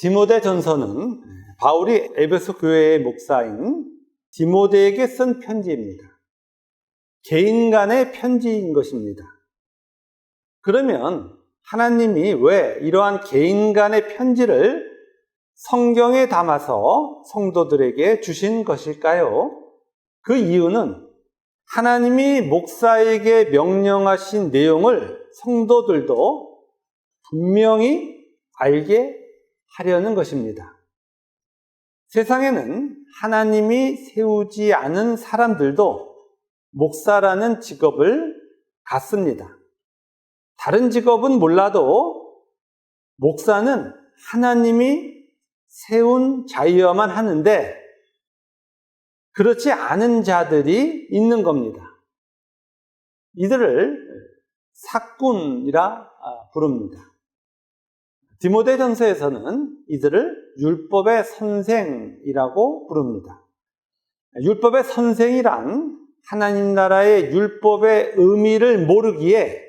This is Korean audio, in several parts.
디모데전서는 바울이 에베소 교회의 목사인 디모데에게 쓴 편지입니다. 개인 간의 편지인 것입니다. 그러면 하나님이 왜 이러한 개인 간의 편지를 성경에 담아서 성도들에게 주신 것일까요? 그 이유는 하나님이 목사에게 명령하신 내용을 성도들도 분명히 알게 하려는 것입니다. 세상에는 하나님이 세우지 않은 사람들도 목사라는 직업을 갖습니다. 다른 직업은 몰라도 목사는 하나님이 세운 자여야만 하는데 그렇지 않은 자들이 있는 겁니다. 이들을 사꾼이라 부릅니다. 디모데전서에서는 이들을 율법의 선생이라고 부릅니다. 율법의 선생이란 하나님 나라의 율법의 의미를 모르기에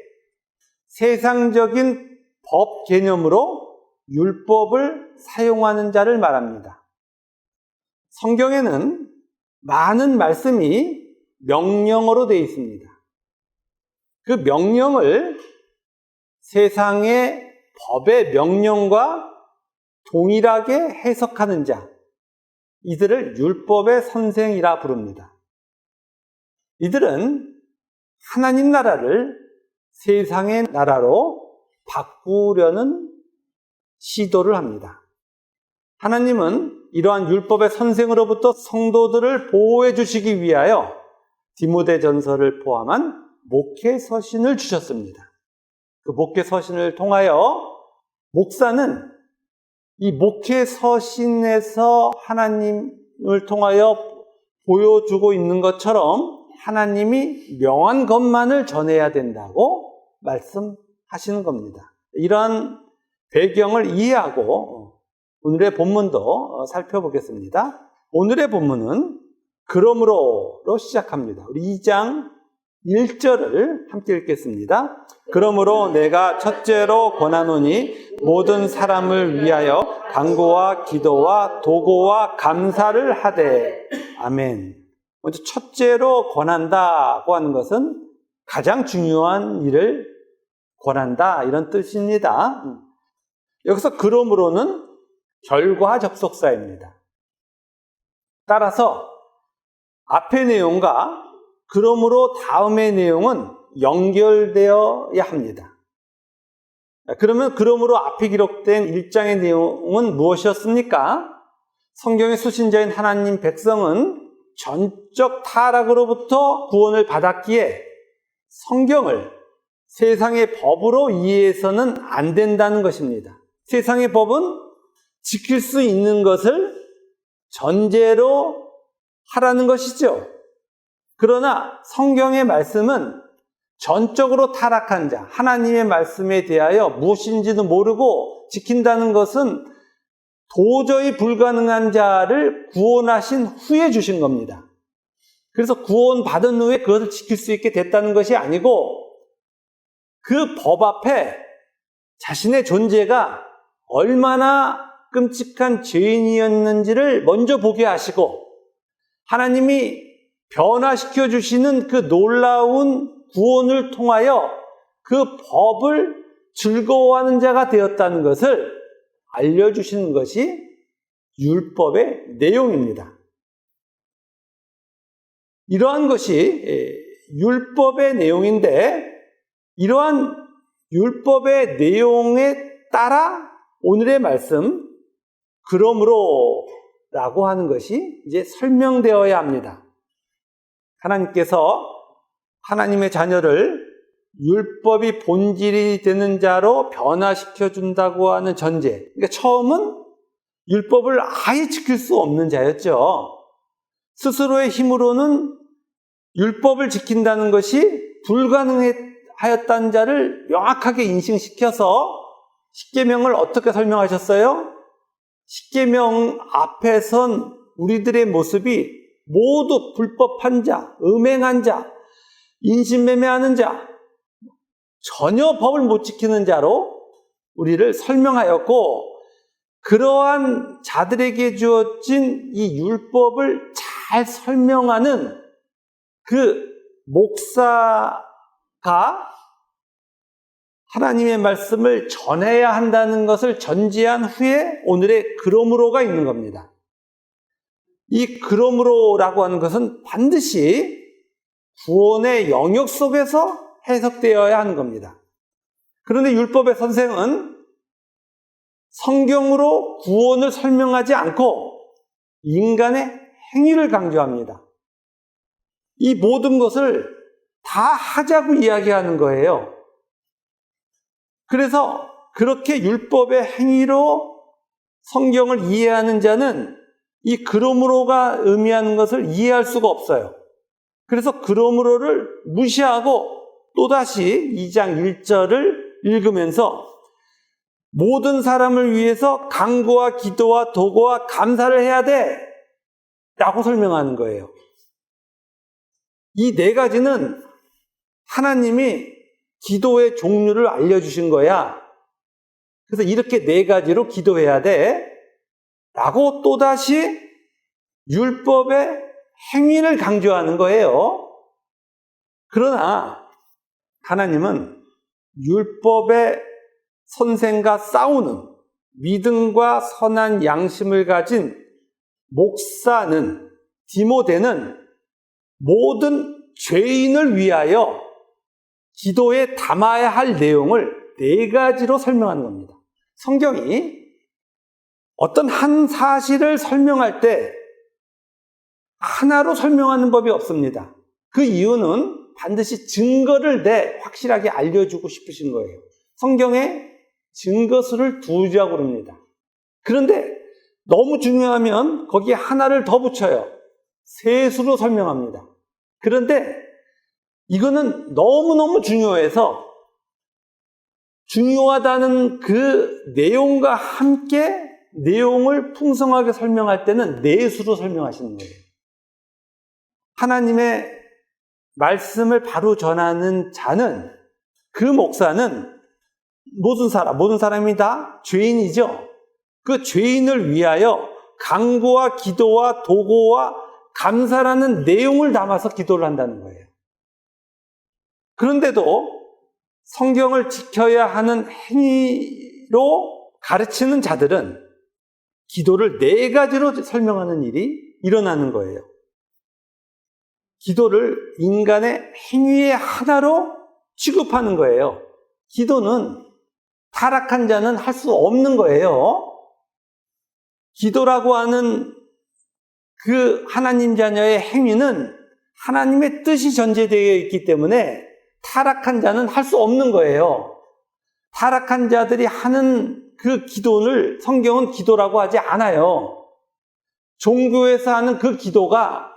세상적인 법 개념으로 율법을 사용하는 자를 말합니다. 성경에는 많은 말씀이 명령어로 되어 있습니다. 그 명령을 세상의 법의 명령과 동일하게 해석하는 자, 이들을 율법의 선생이라 부릅니다. 이들은 하나님 나라를 세상의 나라로 바꾸려는 시도를 합니다. 하나님은 이러한 율법의 선생으로부터 성도들을 보호해 주시기 위하여 디모데전서를 포함한 목회 서신을 주셨습니다. 그 목회 서신을 통하여 목사는 이 목회 서신에서 하나님을 통하여 보여주고 있는 것처럼 하나님이 명한 것만을 전해야 된다고 말씀하시는 겁니다. 이러한 배경을 이해하고 오늘의 본문도 살펴보겠습니다. 오늘의 본문은 그러므로로 시작합니다. 우리 2장 1절을 함께 읽겠습니다. 그러므로 내가 첫째로 권하노니 모든 사람을 위하여 간구와 기도와 도고와 감사를 하되. 아멘. 먼저 첫째로 권한다고 하는 것은 가장 중요한 일을 권한다, 이런 뜻입니다. 여기서 그러므로는 결과 접속사입니다. 따라서 앞의 내용과 그러므로 다음의 내용은 연결되어야 합니다. 그러면 그러므로 앞에 기록된 1장의 내용은 무엇이었습니까? 성경의 수신자인 하나님 백성은 전적 타락으로부터 구원을 받았기에 성경을 세상의 법으로 이해해서는 안 된다는 것입니다. 세상의 법은 지킬 수 있는 것을 전제로 하라는 것이죠. 그러나 성경의 말씀은 전적으로 타락한 자, 하나님의 말씀에 대하여 무엇인지도 모르고 지킨다는 것은 도저히 불가능한 자를 구원하신 후에 주신 겁니다. 그래서 구원받은 후에 그것을 지킬 수 있게 됐다는 것이 아니고 그 법 앞에 자신의 존재가 얼마나 끔찍한 죄인이었는지를 먼저 보게 하시고 하나님이 변화시켜 주시는 그 놀라운 구원을 통하여 그 법을 즐거워하는 자가 되었다는 것을 알려주시는 것이 율법의 내용입니다. 이러한 것이 율법의 내용인데 이러한 율법의 내용에 따라 오늘의 말씀 그러므로라고 하는 것이 이제 설명되어야 합니다. 하나님께서 하나님의 자녀를 율법이 본질이 되는 자로 변화시켜 준다고 하는 전제. 그러니까 처음은 율법을 아예 지킬 수 없는 자였죠. 스스로의 힘으로는 율법을 지킨다는 것이 불가능하였다는 자를 명확하게 인식시켜서 십계명을 어떻게 설명하셨어요? 십계명 앞에 선 우리들의 모습이 모두 불법한 자, 음행한 자, 인신매매하는 자, 전혀 법을 못 지키는 자로 우리를 설명하였고 그러한 자들에게 주어진 이 율법을 잘 설명하는 그 목사가 하나님의 말씀을 전해야 한다는 것을 전제한 후에 오늘의 그러므로가 있는 겁니다. 이 그러므로라고 하는 것은 반드시 구원의 영역 속에서 해석되어야 하는 겁니다. 그런데 율법의 선생은 성경으로 구원을 설명하지 않고 인간의 행위를 강조합니다. 이 모든 것을 다 하자고 이야기하는 거예요. 그래서 그렇게 율법의 행위로 성경을 이해하는 자는 이 그러므로가 의미하는 것을 이해할 수가 없어요. 그래서 그러므로를 무시하고 또다시 2장 1절을 읽으면서 모든 사람을 위해서 간구와 기도와 도구와 감사를 해야 돼 라고 설명하는 거예요. 이 네 가지는 하나님이 기도의 종류를 알려주신 거야. 그래서 이렇게 네 가지로 기도해야 돼 라고 또다시 율법의 행위를 강조하는 거예요. 그러나 하나님은 율법의 선생과 싸우는 믿음과 선한 양심을 가진 목사는, 디모데는 모든 죄인을 위하여 기도에 담아야 할 내용을 네 가지로 설명하는 겁니다. 성경이 어떤 한 사실을 설명할 때 하나로 설명하는 법이 없습니다. 그 이유는 반드시 증거를 확실하게 알려주고 싶으신 거예요. 성경에 증거수를 2자고 그럽니다. 그런데 너무 중요하면 거기에 하나를 더 붙여요. 3수로 설명합니다. 그런데 이거는 너무너무 중요해서 중요하다는 그 내용과 함께 내용을 풍성하게 설명할 때는 4수로 설명하시는 거예요. 하나님의 말씀을 바로 전하는 자는, 그 목사는 모든 사람이 다 죄인이죠. 그 죄인을 위하여 간구와 기도와 도구와 감사라는 내용을 담아서 기도를 한다는 거예요. 그런데도 성경을 지켜야 하는 행위로 가르치는 자들은 기도를 4가지로 설명하는 일이 일어나는 거예요. 기도를 인간의 행위의 하나로 취급하는 거예요. 기도는 타락한 자는 할 수 없는 거예요. 기도라고 하는 그 하나님 자녀의 행위는 하나님의 뜻이 전제되어 있기 때문에 타락한 자는 할 수 없는 거예요. 타락한 자들이 하는 그 기도를 성경은 기도라고 하지 않아요. 종교에서 하는 그 기도가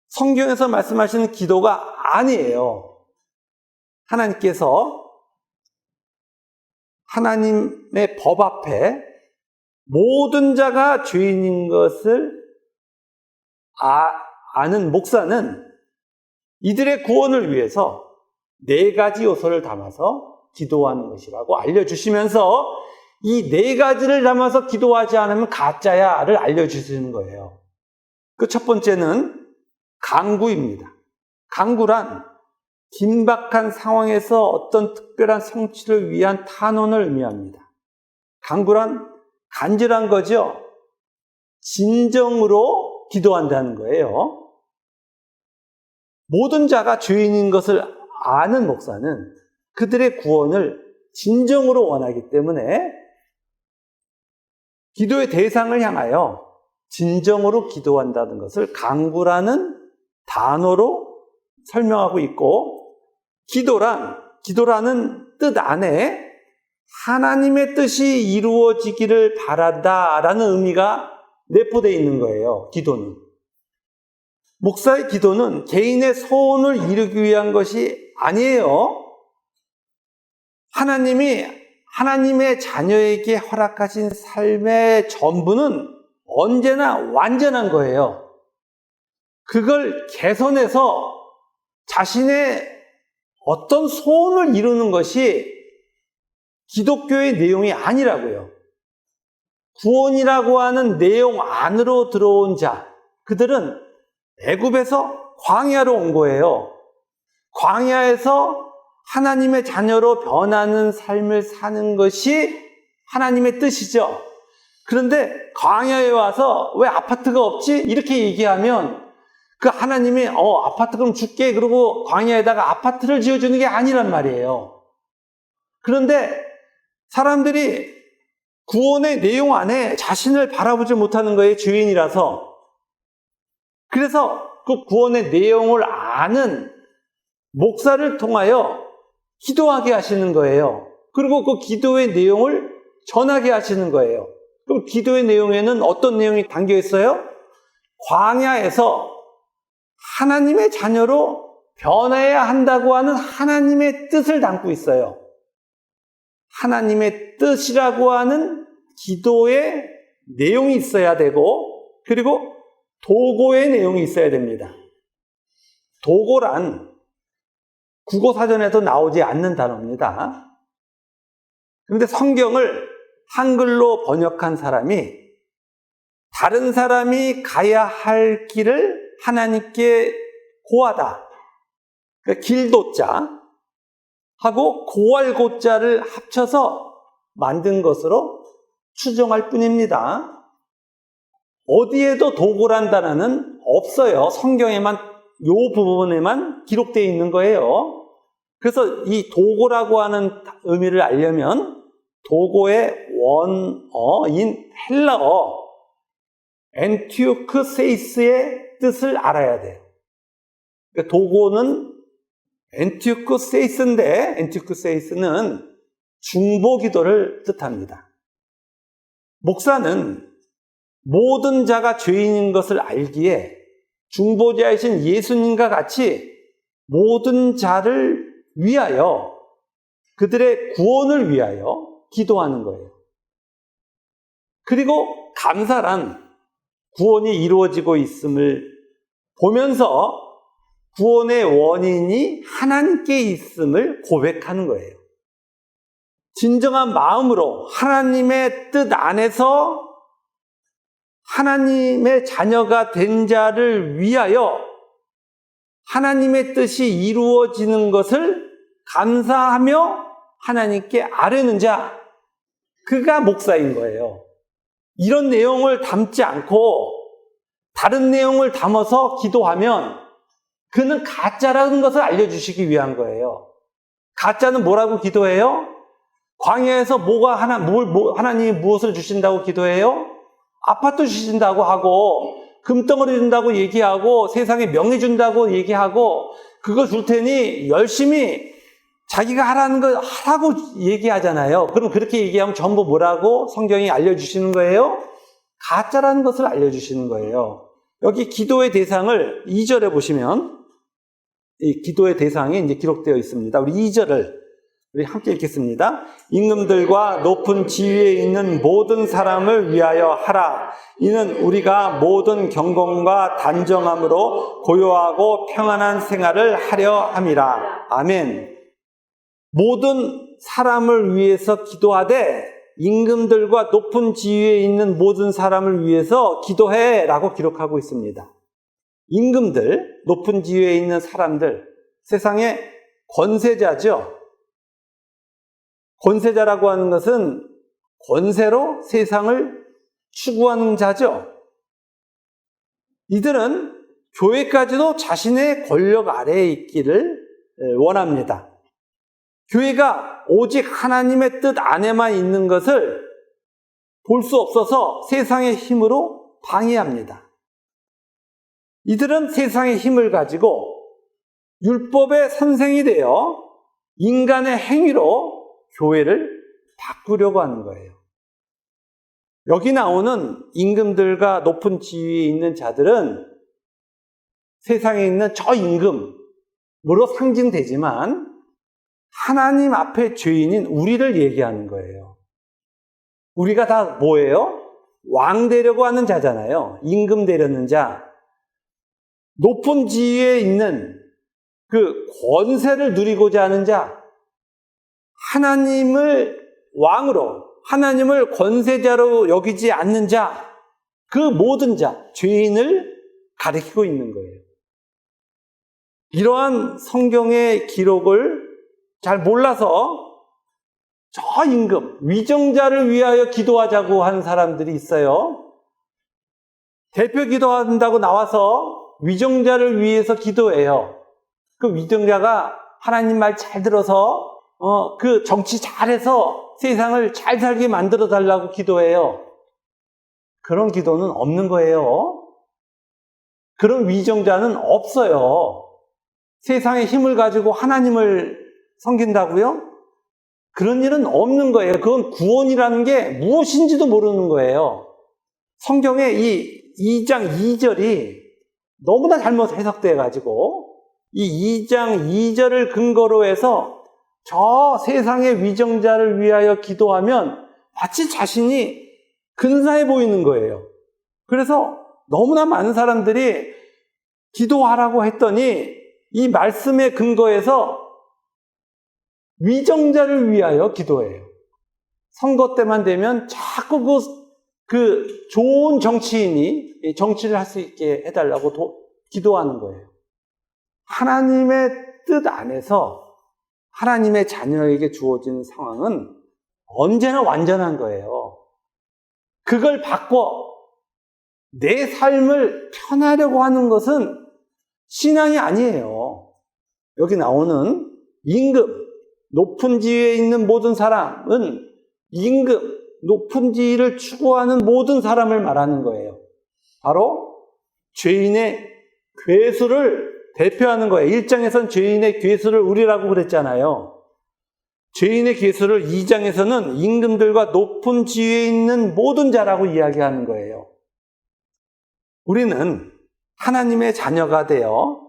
성경에서 말씀하시는 기도가 아니에요. 하나님께서 하나님의 법 앞에 모든 자가 죄인인 것을 아는 목사는 이들의 구원을 위해서 4가지 요소를 담아서 기도하는 것이라고 알려주시면서 이 4가지를 담아서 기도하지 않으면 가짜야를 알려주시는 거예요. 그 첫 번째는 간구입니다. 간구란 긴박한 상황에서 어떤 특별한 성취를 위한 탄원을 의미합니다. 간구란 간절한 거죠. 진정으로 기도한다는 거예요. 모든 자가 죄인인 것을 아는 목사는 그들의 구원을 진정으로 원하기 때문에 기도의 대상을 향하여 진정으로 기도한다는 것을 간구라는 단어로 설명하고 있고, 기도라는 뜻 안에 하나님의 뜻이 이루어지기를 바란다라는 의미가 내포되어 있는 거예요. 기도는. 목사의 기도는 개인의 소원을 이루기 위한 것이 아니에요. 하나님이 하나님의 자녀에게 허락하신 삶의 전부는 언제나 완전한 거예요. 그걸 개선해서 자신의 어떤 소원을 이루는 것이 기독교의 내용이 아니라고요. 구원이라고 하는 내용 안으로 들어온 자, 그들은 애굽에서 광야로 온 거예요. 광야에서 하나님의 자녀로 변하는 삶을 사는 것이 하나님의 뜻이죠. 그런데 광야에 와서 왜 아파트가 없지? 이렇게 얘기하면 그 하나님이 아파트 그럼 줄게 그러고 광야에다가 아파트를 지어주는 게 아니란 말이에요. 그런데 사람들이 구원의 내용 안에 자신을 바라보지 못하는 거예요. 죄인이라서. 그래서 그 구원의 내용을 아는 목사를 통하여 기도하게 하시는 거예요. 그리고 그 기도의 내용을 전하게 하시는 거예요. 그럼 기도의 내용에는 어떤 내용이 담겨 있어요? 광야에서 하나님의 자녀로 변해야 한다고 하는 하나님의 뜻을 담고 있어요. 하나님의 뜻이라고 하는 기도의 내용이 있어야 되고, 그리고 도고의 내용이 있어야 됩니다. 도고란 국어사전에도 나오지 않는 단어입니다. 그런데 성경을 한글로 번역한 사람이 다른 사람이 가야 할 길을 하나님께 고하다. 그러니까 길도자 하고 고할 고자를 합쳐서 만든 것으로 추정할 뿐입니다. 어디에도 도고란 단어는 없어요. 성경에만 요 부분에만 기록되어 있는 거예요. 그래서 이 도고라고 하는 의미를 알려면 도고의 원어인 헬라어 엔티오크세이스의 뜻을 알아야 돼요. 그러니까 도고는 엔티오크세이스인데 엔티오크세이스는 중보기도를 뜻합니다. 목사는 모든 자가 죄인인 것을 알기에 중보자이신 예수님과 같이 모든 자를 위하여 그들의 구원을 위하여 기도하는 거예요. 그리고 감사란 구원이 이루어지고 있음을 보면서 구원의 원인이 하나님께 있음을 고백하는 거예요. 진정한 마음으로 하나님의 뜻 안에서 하나님의 자녀가 된 자를 위하여 하나님의 뜻이 이루어지는 것을 감사하며 하나님께 아뢰는 자, 그가 목사인 거예요. 이런 내용을 담지 않고 다른 내용을 담아서 기도하면 그는 가짜라는 것을 알려주시기 위한 거예요. 가짜는 뭐라고 기도해요? 광야에서 하나님이 무엇을 주신다고 기도해요? 아파트 주신다고 하고 금덩어리 준다고 얘기하고 세상에 명예 준다고 얘기하고 그거 줄 테니 열심히 자기가 하라는 거 하라고 얘기하잖아요. 그럼 그렇게 얘기하면 전부 뭐라고 성경이 알려주시는 거예요? 가짜라는 것을 알려주시는 거예요. 여기 기도의 대상을 2절에 보시면 이 기도의 대상이 이제 기록되어 있습니다. 우리 2절을 우리 함께 읽겠습니다. 임금들과 높은 지위에 있는 모든 사람을 위하여 하라. 이는 우리가 모든 경건과 단정함으로 고요하고 평안한 생활을 하려 함이라. 아멘. 모든 사람을 위해서 기도하되 임금들과 높은 지위에 있는 모든 사람을 위해서 기도해 라고 기록하고 있습니다. 임금들, 높은 지위에 있는 사람들, 세상의 권세자죠. 권세자라고 하는 것은 권세로 세상을 추구하는 자죠. 이들은 교회까지도 자신의 권력 아래에 있기를 원합니다. 교회가 오직 하나님의 뜻 안에만 있는 것을 볼 수 없어서 세상의 힘으로 방해합니다. 이들은 세상의 힘을 가지고 율법의 선생이 되어 인간의 행위로 교회를 바꾸려고 하는 거예요. 여기 나오는 임금들과 높은 지위에 있는 자들은 세상에 있는 저 임금으로 상징되지만 하나님 앞에 죄인인 우리를 얘기하는 거예요. 우리가 다 뭐예요? 왕 되려고 하는 자잖아요. 임금 되려는 자. 높은 지위에 있는 그 권세를 누리고자 하는 자. 하나님을 왕으로, 하나님을 권세자로 여기지 않는 자, 그 모든 자, 죄인을 가리키고 있는 거예요. 이러한 성경의 기록을 잘 몰라서 저 임금, 위정자를 위하여 기도하자고 하는 사람들이 있어요. 대표 기도한다고 나와서 위정자를 위해서 기도해요. 그 위정자가 하나님 말 잘 들어서 그 정치 잘해서 세상을 잘 살게 만들어 달라고 기도해요. 그런 기도는 없는 거예요. 그런 위정자는 없어요. 세상의 힘을 가지고 하나님을 섬긴다고요? 그런 일은 없는 거예요. 그건 구원이라는 게 무엇인지도 모르는 거예요. 성경의 이 2장 2절이 너무나 잘못 해석돼가지고 이 2장 2절을 근거로 해서 저 세상의 위정자를 위하여 기도하면 마치 자신이 근사해 보이는 거예요. 그래서 너무나 많은 사람들이 기도하라고 했더니 이 말씀의 근거에서 위정자를 위하여 기도해요. 선거 때만 되면 자꾸 그 좋은 정치인이 정치를 할 수 있게 해달라고 기도하는 거예요. 하나님의 뜻 안에서 하나님의 자녀에게 주어지는 상황은 언제나 완전한 거예요. 그걸 바꿔 내 삶을 편하려고 하는 것은 신앙이 아니에요. 여기 나오는 임금, 높은 지위에 있는 모든 사람은 임금, 높은 지위를 추구하는 모든 사람을 말하는 거예요. 바로 죄인의 괴수를 대표하는 거예요. 1장에서는 죄인의 괴수를 우리라고 그랬잖아요. 죄인의 괴수를 2장에서는 임금들과 높은 지위에 있는 모든 자라고 이야기하는 거예요. 우리는 하나님의 자녀가 되어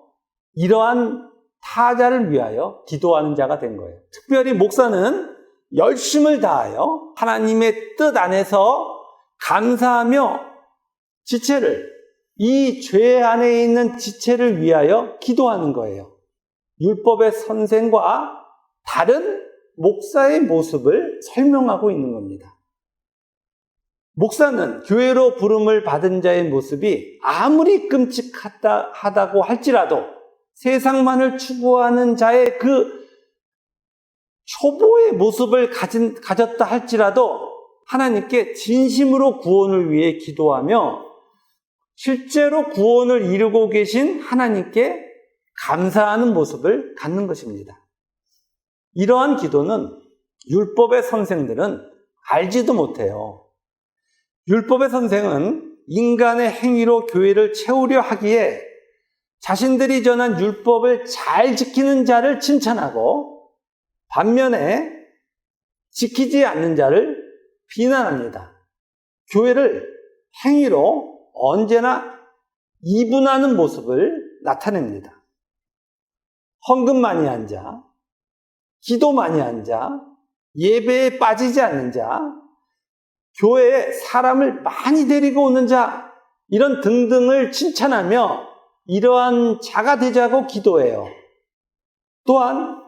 이러한 타자를 위하여 기도하는 자가 된 거예요. 특별히 목사는 열심을 다하여 하나님의 뜻 안에서 감사하며 이 죄 안에 있는 지체를 위하여 기도하는 거예요. 율법의 선생과 다른 목사의 모습을 설명하고 있는 겁니다. 목사는 교회로 부름을 받은 자의 모습이 아무리 끔찍하다고 할지라도 세상만을 추구하는 자의 그 초보의 모습을 가졌다 할지라도 하나님께 진심으로 구원을 위해 기도하며 실제로 구원을 이루고 계신 하나님께 감사하는 모습을 갖는 것입니다. 이러한 기도는 율법의 선생들은 알지도 못해요. 율법의 선생은 인간의 행위로 교회를 채우려 하기에 자신들이 전한 율법을 잘 지키는 자를 칭찬하고 반면에 지키지 않는 자를 비난합니다. 교회를 행위로 언제나 이분하는 모습을 나타냅니다. 헌금 많이 한 자, 기도 많이 한 자, 예배에 빠지지 않는 자, 교회에 사람을 많이 데리고 오는 자, 이런 등등을 칭찬하며 이러한 자가 되자고 기도해요. 또한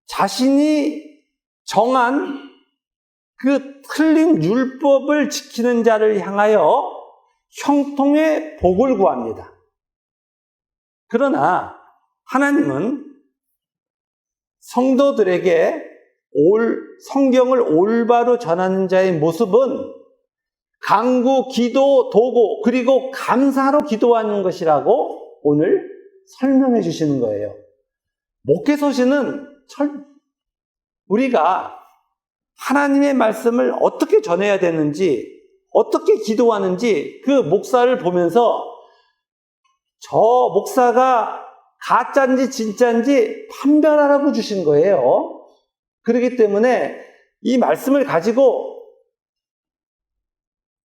자신이 정한 그 틀린 율법을 지키는 자를 향하여 형통의 복을 구합니다. 그러나 하나님은 성도들에게 성경을 올바로 전하는 자의 모습은 간구, 기도, 도고, 그리고 감사로 기도하는 것이라고 오늘 설명해 주시는 거예요. 목회서신은 우리가 하나님의 말씀을 어떻게 전해야 되는지, 어떻게 기도하는지 그 목사를 보면서 저 목사가 가짜인지 진짜인지 판별하라고 주신 거예요. 그렇기 때문에 이 말씀을 가지고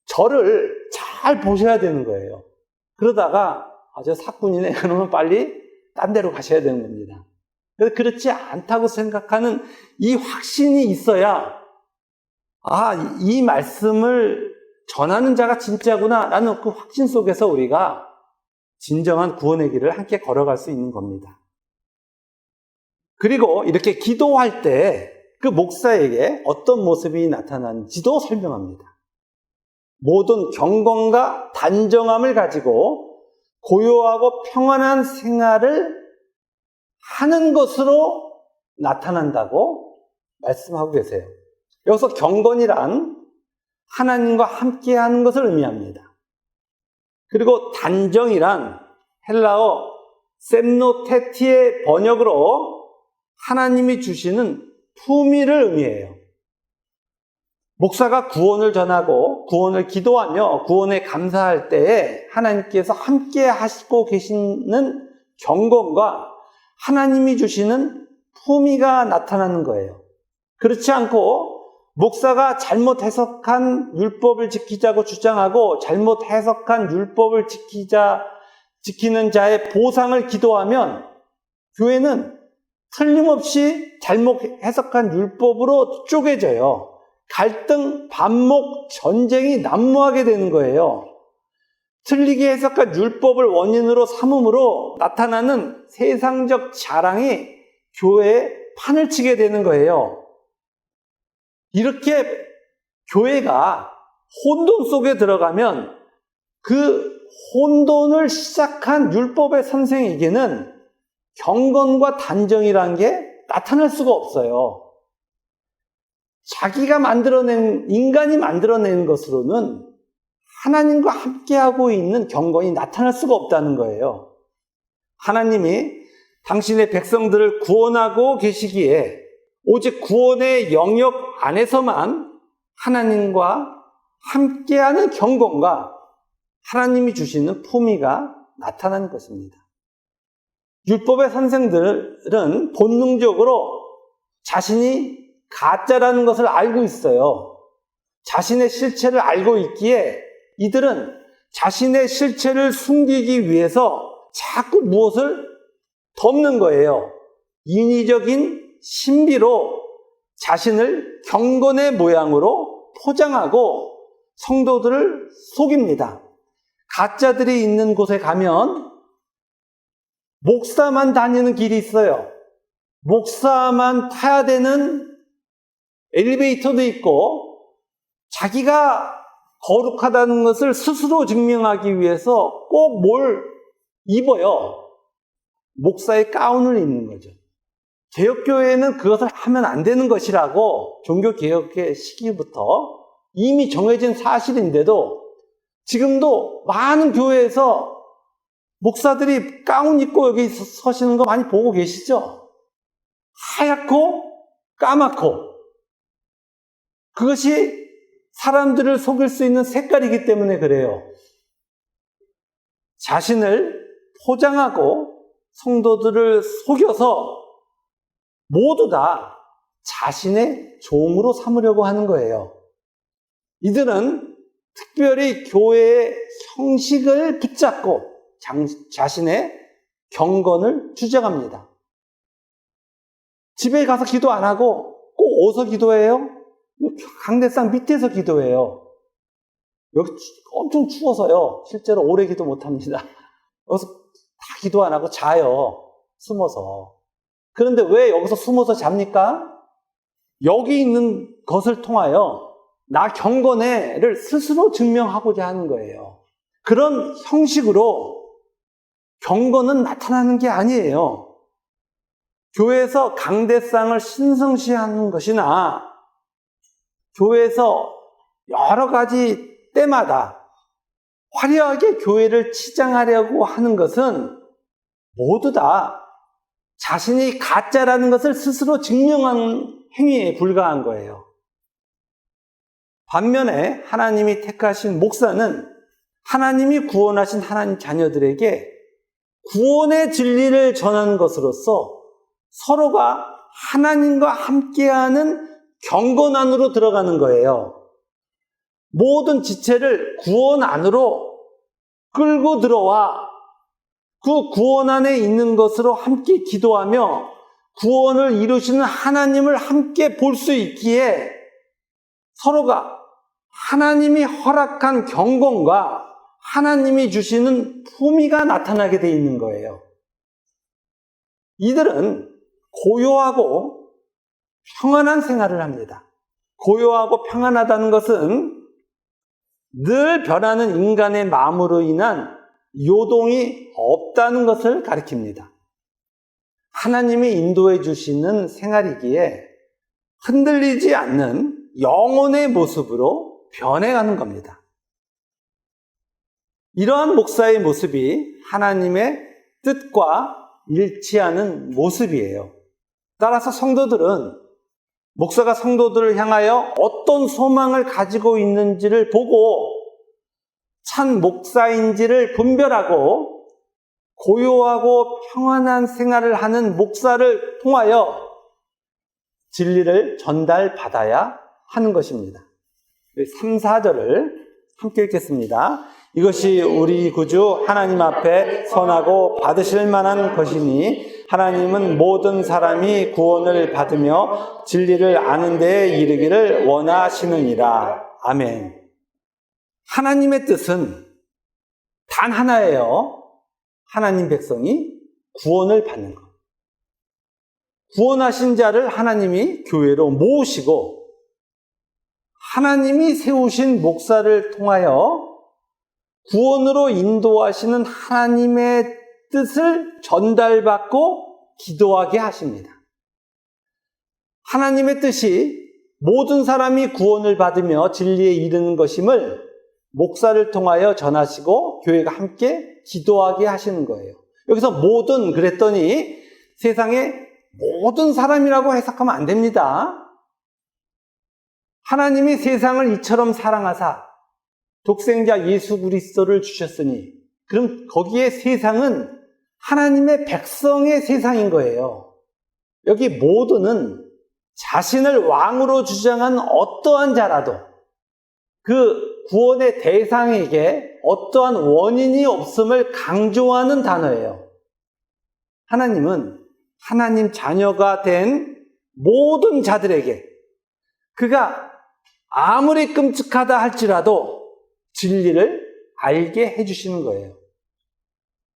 저를 잘 보셔야 되는 거예요. 그러다가 저 사꾼이네 그러면 빨리 딴 데로 가셔야 되는 겁니다. 그래서 그렇지 않다고 생각하는 이 확신이 있어야 이 말씀을 전하는 자가 진짜구나 라는 그 확신 속에서 우리가 진정한 구원의 길을 함께 걸어갈 수 있는 겁니다. 그리고 이렇게 기도할 때 그 목사에게 어떤 모습이 나타나는지도 설명합니다. 모든 경건과 단정함을 가지고 고요하고 평안한 생활을 하는 것으로 나타난다고 말씀하고 계세요. 여기서 경건이란 하나님과 함께하는 것을 의미합니다. 그리고 단정이란 헬라어 셈노테티의 번역으로 하나님이 주시는 품위를 의미해요. 목사가 구원을 전하고 구원을 기도하며 구원에 감사할 때에 하나님께서 함께 하시고 계시는 경건과 하나님이 주시는 품위가 나타나는 거예요. 그렇지 않고 목사가 잘못 해석한 율법을 지키자고 주장하고 잘못 해석한 율법을 지키는 자의 보상을 기도하면 교회는 틀림없이 잘못 해석한 율법으로 쪼개져요. 갈등, 반목, 전쟁이 난무하게 되는 거예요. 틀리게 해석한 율법을 원인으로 삼음으로 나타나는 세상적 자랑이 교회에 판을 치게 되는 거예요. 이렇게 교회가 혼돈 속에 들어가면 그 혼돈을 시작한 율법의 선생에게는 경건과 단정이라는 게 나타날 수가 없어요. 인간이 만들어낸 것으로는 하나님과 함께하고 있는 경건이 나타날 수가 없다는 거예요. 하나님이 당신의 백성들을 구원하고 계시기에 오직 구원의 영역 안에서만 하나님과 함께하는 경건과 하나님이 주시는 품위가 나타나는 것입니다. 율법의 선생들은 본능적으로 자신이 가짜라는 것을 알고 있어요. 자신의 실체를 알고 있기에 이들은 자신의 실체를 숨기기 위해서 자꾸 무엇을 덮는 거예요. 인위적인 신비로 자신을 경건의 모양으로 포장하고 성도들을 속입니다. 가짜들이 있는 곳에 가면 목사만 다니는 길이 있어요. 목사만 타야 되는 엘리베이터도 있고 자기가 거룩하다는 것을 스스로 증명하기 위해서 꼭 뭘 입어요. 목사의 가운을 입는 거죠. 개혁교회는 그것을 하면 안 되는 것이라고 종교개혁의 시기부터 이미 정해진 사실인데도 지금도 많은 교회에서 목사들이 가운 입고 여기 서시는 거 많이 보고 계시죠? 하얗고 까맣고 그것이 사람들을 속일 수 있는 색깔이기 때문에 그래요. 자신을 포장하고 성도들을 속여서 모두 다 자신의 종으로 삼으려고 하는 거예요. 이들은 특별히 교회의 형식을 붙잡고 자신의 경건을 주장합니다. 집에 가서 기도 안 하고 꼭 어디서 기도해요? 강대상 밑에서 기도해요. 여기 엄청 추워서요. 실제로 오래 기도 못 합니다. 여기서 다 기도 안 하고 자요. 숨어서. 그런데 왜 여기서 숨어서 잡니까? 여기 있는 것을 통하여 나 경건해를 스스로 증명하고자 하는 거예요. 그런 형식으로 경건은 나타나는 게 아니에요. 교회에서 강대상을 신성시하는 것이나 교회에서 여러 가지 때마다 화려하게 교회를 치장하려고 하는 것은 모두 다 자신이 가짜라는 것을 스스로 증명하는 행위에 불과한 거예요. 반면에 하나님이 택하신 목사는 하나님이 구원하신 하나님 자녀들에게 구원의 진리를 전하는 것으로서 서로가 하나님과 함께하는 경건 안으로 들어가는 거예요. 모든 지체를 구원 안으로 끌고 들어와 그 구원 안에 있는 것으로 함께 기도하며 구원을 이루시는 하나님을 함께 볼 수 있기에 서로가 하나님이 허락한 경건과 하나님이 주시는 품위가 나타나게 돼 있는 거예요. 이들은 고요하고 평안한 생활을 합니다. 고요하고 평안하다는 것은 늘 변하는 인간의 마음으로 인한 요동이 없다는 것을 가리킵니다. 하나님이 인도해 주시는 생활이기에 흔들리지 않는 영혼의 모습으로 변해가는 겁니다. 이러한 목사의 모습이 하나님의 뜻과 일치하는 모습이에요. 따라서 성도들은 목사가 성도들을 향하여 어떤 소망을 가지고 있는지를 보고 참 목사인지를 분별하고 고요하고 평안한 생활을 하는 목사를 통하여 진리를 전달받아야 하는 것입니다. 3, 4절을 함께 읽겠습니다. 이것이 우리 구주 하나님 앞에 선하고 받으실 만한 것이니 하나님은 모든 사람이 구원을 받으며 진리를 아는 데에 이르기를 원하시느니라. 아멘. 하나님의 뜻은 단 하나예요. 하나님 백성이 구원을 받는 것. 구원하신 자를 하나님이 교회로 모으시고 하나님이 세우신 목사를 통하여 구원으로 인도하시는 하나님의 뜻을 전달받고 기도하게 하십니다. 하나님의 뜻이 모든 사람이 구원을 받으며 진리에 이르는 것임을 목사를 통하여 전하시고 교회가 함께 기도하게 하시는 거예요. 여기서 모든 그랬더니 세상에 모든 사람이라고 해석하면 안 됩니다. 하나님이 세상을 이처럼 사랑하사 독생자 예수 그리스도를 주셨으니 그럼 거기에 세상은 하나님의 백성의 세상인 거예요. 여기 모두는 자신을 왕으로 주장한 어떠한 자라도 그 구원의 대상에게 어떠한 원인이 없음을 강조하는 단어예요. 하나님은 하나님 자녀가 된 모든 자들에게 그가 아무리 끔찍하다 할지라도 진리를 알게 해주시는 거예요.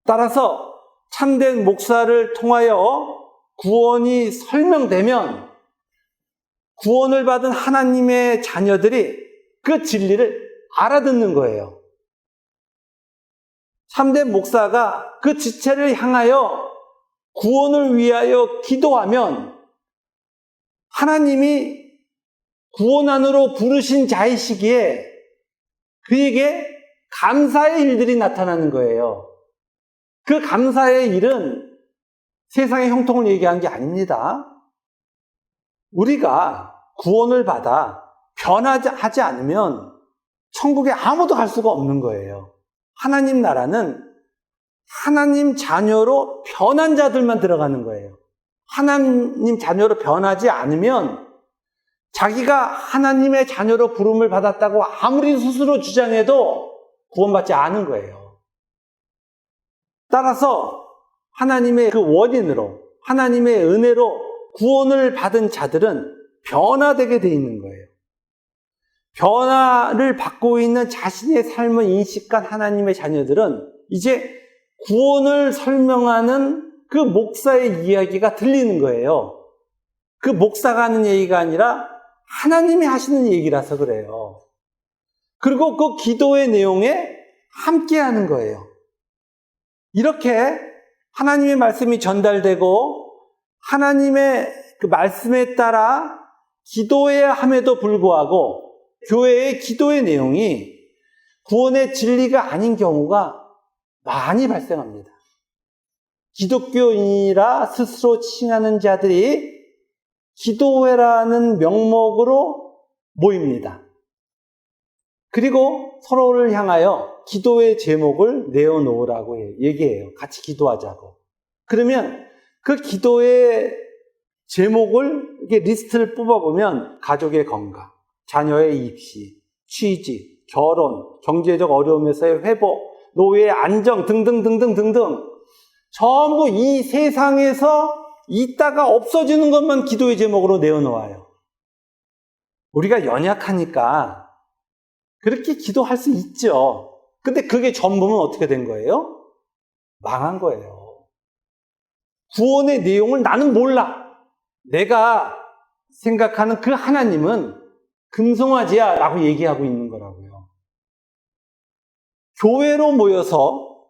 따라서 참된 목사를 통하여 구원이 설명되면 구원을 받은 하나님의 자녀들이 그 진리를 알아듣는 거예요. 참된 목사가 그 지체를 향하여 구원을 위하여 기도하면 하나님이 구원 안으로 부르신 자이시기에 그에게 감사의 일들이 나타나는 거예요. 그 감사의 일은 세상의 형통을 얘기한 게 아닙니다. 우리가 구원을 받아 변하지 않으면 천국에 아무도 갈 수가 없는 거예요. 하나님 나라는 하나님 자녀로 변한 자들만 들어가는 거예요. 하나님 자녀로 변하지 않으면 자기가 하나님의 자녀로 부름을 받았다고 아무리 스스로 주장해도 구원받지 않은 거예요. 따라서 하나님의 그 원인으로 하나님의 은혜로 구원을 받은 자들은 변화되게 돼 있는 거예요. 변화를 받고 있는 자신의 삶을 인식한 하나님의 자녀들은 이제 구원을 설명하는 그 목사의 이야기가 들리는 거예요. 그 목사가 하는 얘기가 아니라 하나님이 하시는 얘기라서 그래요. 그리고 그 기도의 내용에 함께 하는 거예요. 이렇게 하나님의 말씀이 전달되고 하나님의 그 말씀에 따라 기도해야 함에도 불구하고 교회의 기도의 내용이 구원의 진리가 아닌 경우가 많이 발생합니다. 기독교인이라 스스로 칭하는 자들이 기도회라는 명목으로 모입니다. 그리고 서로를 향하여 기도의 제목을 내어놓으라고 얘기해요. 같이 기도하자고. 그러면 그 기도의 제목을 이렇게 리스트를 뽑아보면 가족의 건강, 자녀의 입시, 취직, 결혼, 경제적 어려움에서의 회복, 노예의 안정 등등등등등등 전부 이 세상에서 있다가 없어지는 것만 기도의 제목으로 내어놓아요. 우리가 연약하니까 그렇게 기도할 수 있죠. 근데 그게 전부면 어떻게 된 거예요? 망한 거예요. 구원의 내용을 나는 몰라. 내가 생각하는 그 하나님은 금송아지야 라고 얘기하고 있는 거라고요. 교회로 모여서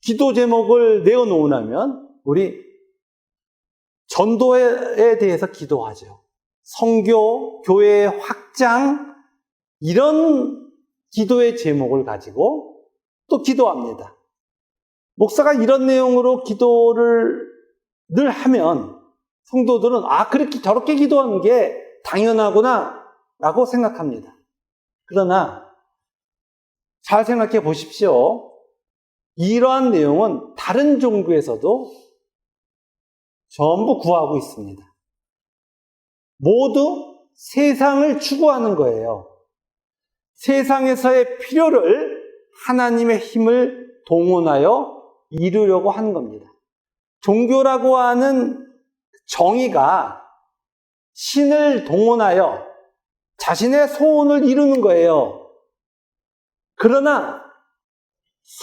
기도 제목을 내어놓으면 우리 전도에 대해서 기도하죠. 선교, 교회 확장, 이런 기도의 제목을 가지고 또 기도합니다. 목사가 이런 내용으로 기도를 늘 하면 성도들은 그렇게 저렇게 기도하는 게 당연하구나 라고 생각합니다. 그러나 잘 생각해 보십시오. 이러한 내용은 다른 종교에서도 전부 구하고 있습니다. 모두 세상을 추구하는 거예요. 세상에서의 필요를 하나님의 힘을 동원하여 이루려고 하는 겁니다. 종교라고 하는 정의가 신을 동원하여 자신의 소원을 이루는 거예요. 그러나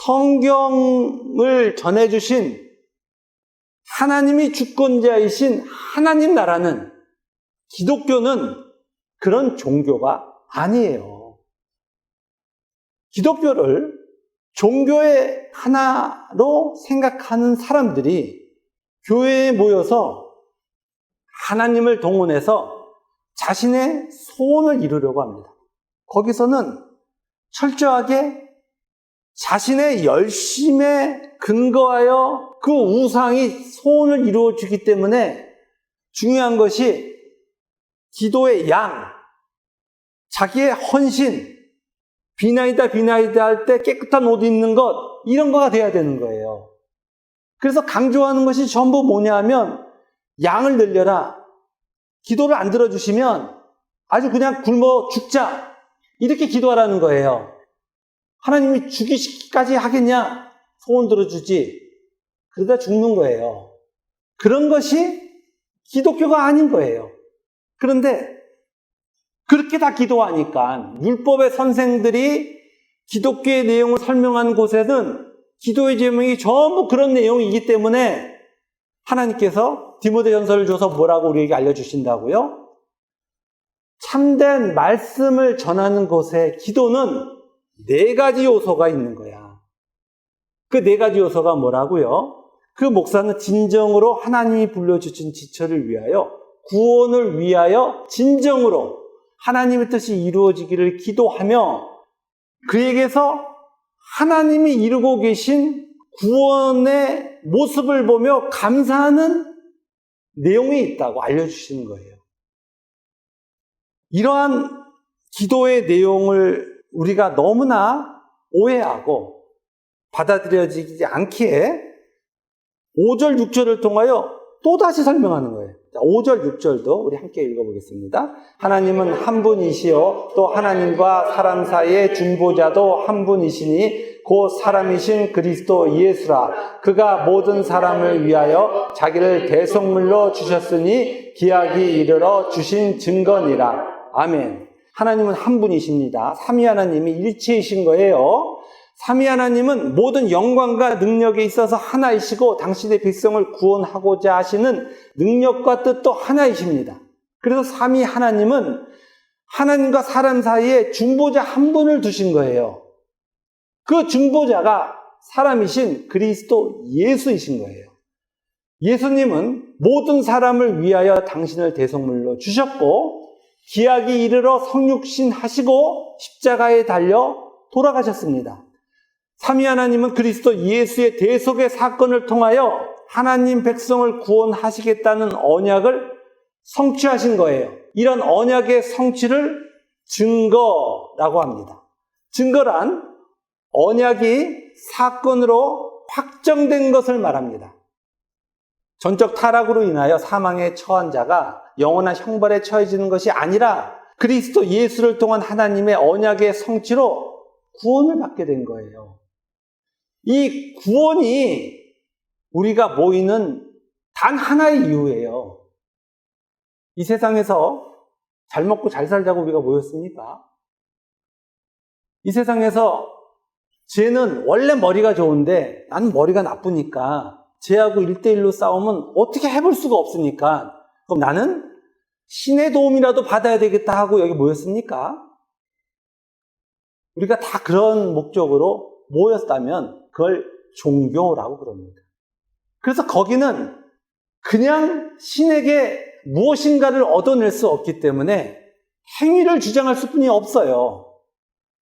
성경을 전해주신 하나님이 주권자이신 하나님 나라는, 기독교는 그런 종교가 아니에요. 기독교를 종교의 하나로 생각하는 사람들이 교회에 모여서 하나님을 동원해서 자신의 소원을 이루려고 합니다. 거기서는 철저하게 자신의 열심에 근거하여 그 우상이 소원을 이루어주기 때문에 중요한 것이 기도의 양, 자기의 헌신, 비나이다 할 때 깨끗한 옷 입는 것, 이런 거가 돼야 되는 거예요. 그래서 강조하는 것이 전부 뭐냐 하면 양을 늘려라. 기도를 안 들어주시면 아주 그냥 굶어 죽자. 이렇게 기도하라는 거예요. 하나님이 죽이시기까지 하겠냐? 소원 들어주지. 그러다 죽는 거예요. 그런 것이 기독교가 아닌 거예요. 그런데 그렇게 다 기도하니까 율법의 선생들이 기독교의 내용을 설명한 곳에는 기도의 제목이 전부 그런 내용이기 때문에 하나님께서 디모데전서를 줘서 뭐라고 우리에게 알려주신다고요? 참된 말씀을 전하는 곳에 기도는 4가지 요소가 있는 거야. 그 4가지 요소가 뭐라고요? 그 목사는 진정으로 하나님이 불러주신 지체를 위하여, 구원을 위하여 진정으로 하나님의 뜻이 이루어지기를 기도하며 그에게서 하나님이 이루고 계신 구원의 모습을 보며 감사하는 내용이 있다고 알려주시는 거예요. 이러한 기도의 내용을 우리가 너무나 오해하고 받아들여지지 않기에 5절, 6절을 통하여 또다시 설명하는 거예요. 5절, 6절도 우리 함께 읽어보겠습니다. 하나님은 한 분이시요 또 하나님과 사람 사이의 중보자도 한 분이시니 곧 사람이신 그리스도 예수라. 그가 모든 사람을 위하여 자기를 대속물로 주셨으니 기약이 이르러 주신 증거니라. 아멘. 하나님은 한 분이십니다. 삼위 하나님이 일체이신 거예요. 삼위 하나님은 모든 영광과 능력에 있어서 하나이시고 당신의 백성을 구원하고자 하시는 능력과 뜻도 하나이십니다. 그래서 삼위 하나님은 하나님과 사람 사이에 중보자 한 분을 두신 거예요. 그 중보자가 사람이신 그리스도 예수이신 거예요. 예수님은 모든 사람을 위하여 당신을 대속물로 주셨고 기약이 이르러 성육신 하시고 십자가에 달려 돌아가셨습니다. 삼위 하나님은 그리스도 예수의 대속의 사건을 통하여 하나님 백성을 구원하시겠다는 언약을 성취하신 거예요. 이런 언약의 성취를 증거라고 합니다. 증거란 언약이 사건으로 확정된 것을 말합니다. 전적 타락으로 인하여 사망에 처한 자가 영원한 형벌에 처해지는 것이 아니라 그리스도 예수를 통한 하나님의 언약의 성취로 구원을 받게 된 거예요. 이 구원이 우리가 모이는 단 하나의 이유예요. 이 세상에서 잘 먹고 잘 살자고 우리가 모였습니까? 이 세상에서 쟤는 원래 머리가 좋은데 나는 머리가 나쁘니까 쟤하고 1대1로 싸우면 어떻게 해볼 수가 없으니까 그럼 나는 신의 도움이라도 받아야 되겠다 하고 여기 모였습니까? 우리가 다 그런 목적으로 모였다면 그걸 종교라고 그럽니다. 그래서 거기는 그냥 신에게 무엇인가를 얻어낼 수 없기 때문에 행위를 주장할 수뿐이 없어요.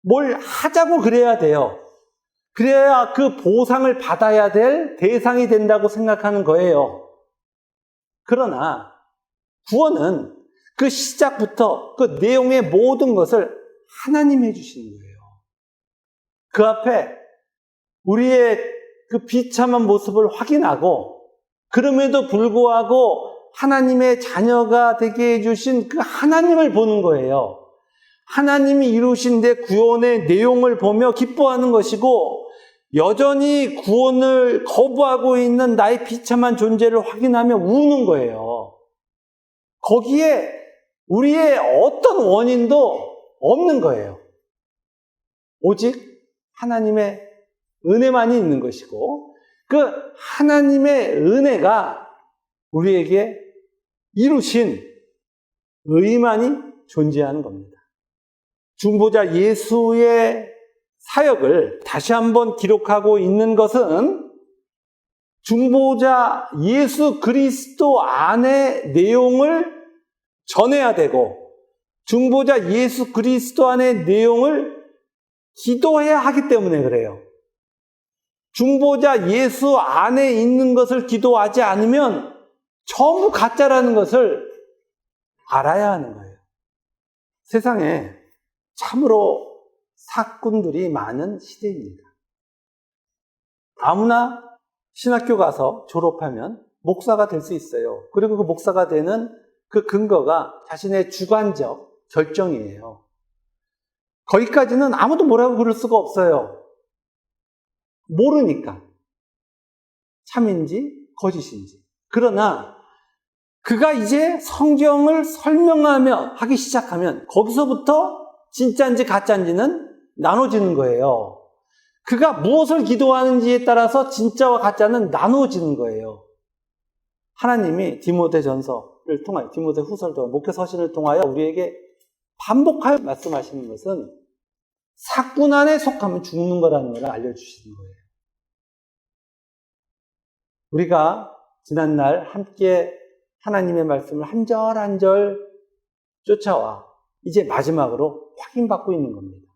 뭘 하자고 그래야 돼요. 그래야 그 보상을 받아야 될 대상이 된다고 생각하는 거예요. 그러나 구원은 그 시작부터 그 내용의 모든 것을 하나님이 해주시는 거예요. 그 앞에 우리의 그 비참한 모습을 확인하고 그럼에도 불구하고 하나님의 자녀가 되게 해주신 그 하나님을 보는 거예요. 하나님이 이루신 데 구원의 내용을 보며 기뻐하는 것이고 여전히 구원을 거부하고 있는 나의 비참한 존재를 확인하며 우는 거예요. 거기에 우리의 어떤 원인도 없는 거예요. 오직 하나님의 은혜만이 있는 것이고 그 하나님의 은혜가 우리에게 이루신 의만이 존재하는 겁니다. 중보자 예수의 사역을 다시 한번 기록하고 있는 것은 중보자 예수 그리스도 안의 내용을 전해야 되고 중보자 예수 그리스도 안의 내용을 기도해야 하기 때문에 그래요. 중보자 예수 안에 있는 것을 기도하지 않으면 전부 가짜라는 것을 알아야 하는 거예요. 세상에 참으로 사꾼들이 많은 시대입니다. 아무나 신학교 가서 졸업하면 목사가 될 수 있어요. 그리고 그 목사가 되는 그 근거가 자신의 주관적 결정이에요. 거기까지는 아무도 뭐라고 그럴 수가 없어요. 모르니까. 참인지 거짓인지. 그러나 그가 이제 성경을 설명하며 하기 시작하면 거기서부터 진짜인지 가짜인지는 나눠지는 거예요. 그가 무엇을 기도하는지에 따라서 진짜와 가짜는 나누어지는 거예요. 하나님이 디모데전서를 통하여, 디모데 후서를 통하여, 목회 서신을 통하여 우리에게 반복하여 말씀하시는 것은 사꾼 안에 속하면 죽는 거라는 걸 알려주시는 거예요. 우리가 지난날 함께 하나님의 말씀을 한 절 한 절 쫓아와 이제 마지막으로 확인받고 있는 겁니다.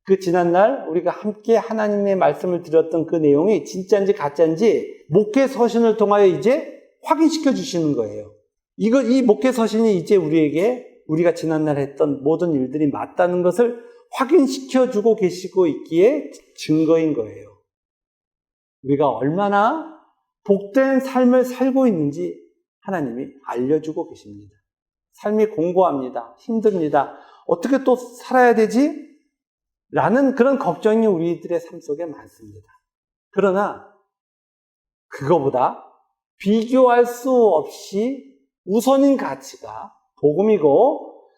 그 지난날 우리가 함께 하나님의 말씀을 들었던 그 내용이 진짜인지 가짜인지 목회 서신을 통하여 이제 확인시켜 주시는 거예요. 이 목회 서신이 이제 우리가 지난날 했던 모든 일들이 맞다는 것을 확인시켜 주고 계시고 있기에 증거인 거예요. 우리가 얼마나 복된 삶을 살고 있는지 하나님이 알려주고 계십니다. 삶이 공고합니다. 힘듭니다. 어떻게 또 살아야 되지? 라는 그런 걱정이 우리들의 삶 속에 많습니다. 그러나 그거보다 비교할 수 없이 우선인 가치가 복음이고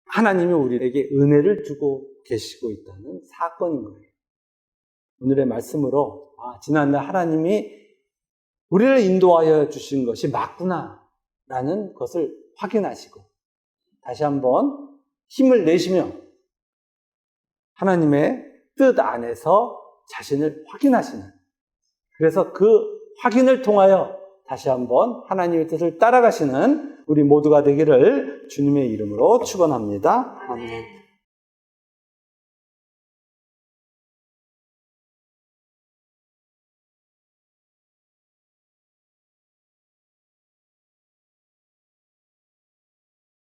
하나님이 우리에게 은혜를 주고 계시고 있다는 사건인 거예요. 오늘의 말씀으로 지난날 하나님이 우리를 인도하여 주신 것이 맞구나 라는 것을 확인하시고 다시 한번 힘을 내시며 하나님의 뜻 안에서 자신을 확인하시는, 그래서 그 확인을 통하여 다시 한번 하나님의 뜻을 따라가시는 우리 모두가 되기를 주님의 이름으로 축원합니다. 아멘.